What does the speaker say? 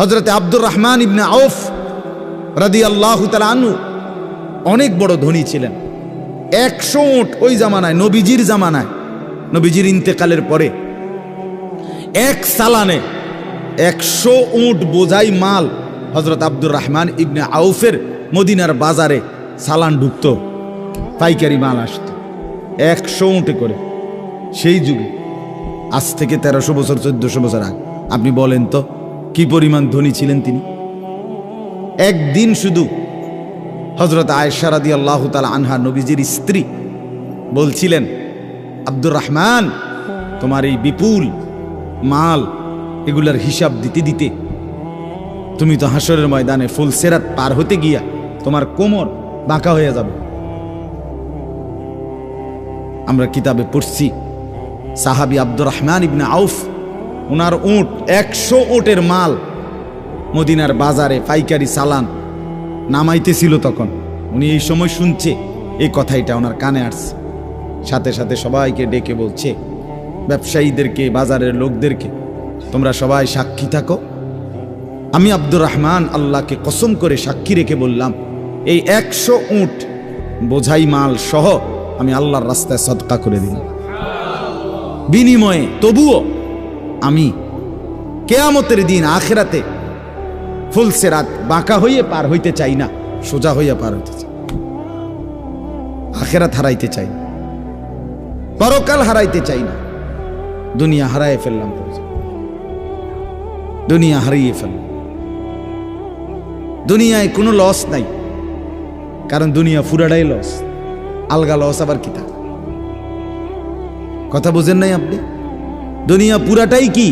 হযরতে আব্দুর রহমান ইবনে আউফ রাদিয়াল্লাহু তাআলা আনহু অনেক বড় ধনী ছিলেন। 100 উট ওই জামানায়, নবীজির জামানায়, নবীজির ইন্তেকালের পরে এক সালানে 100 উট বোঝাই মাল হযরত আব্দুর রহমান ইবনে আউফের মদিনার বাজারে সালান ঢুকত, পাইকারি মাল আসত 100 উটে করে। সেই যুগে, আজ থেকে 1300 বছর 1400 বছর আগে। আপনি বলেন তো কি পরিমাণ ধনী ছিলেন তিনি। একদিন শুধু হযরত আয়েশা রাদিয়াল্লাহু তাআলা আনহা, নবীজির স্ত্রী, বলছিলেন, আব্দুর রহমান, তোমার এই বিপুল মাল এগুলার হিসাব দিতে দিতে তুমি তো হাসরের ময়দানে ফুলসিরাত পার হতে গিয়া তোমার কোমর বাঁকা হয়ে যাবে। আমরা কিতাবে পড়ছি সাহাবী আব্দুর রহমান ইবনে আউফ, ওনার উট 100 উটের মাল মদিনার বাজারে পাইকারি চালান নামাইতেছিল। তখন উনি এই সময় শুনছে, এই কথাটা ওনার কানে আসছে। সাথে সাথে সবাইকে ডেকে বলছে, ব্যবসায়ীদেরকে, বাজারের লোকদেরকে, তোমরা সবাই সাক্ষী থাকো। আমি আব্দুর রহমান আল্লাহকে কসম করে সাক্ষী রেখে বললাম, এই 100 উট বোঝাই মাল সহ আমি আল্লাহর রাস্তায় সদকা করে দিলাম। বিনিময়ে তবুও আমি কিয়ামতের দিন আখিরাতে ফুলসিরাত বাঁকা হইয়ে পার হইতে চাই না, সোজা হইয়া পার হইতে চাই। আখিরাত হারাইতে চাই না, পরকাল হারাইতে চাই না। দুনিয়া হারাইয়ে ফেললাম, দুনিয়া হারিয়ে ফেললাম। দুনিয়ায় কোনো লস নাই, কারণ দুনিয়া পুরাটাই লস। আলগা লস আবার কি থাকে? কথা বুঝেন নাই আপনি? দুনিয়া পুরাটাই কি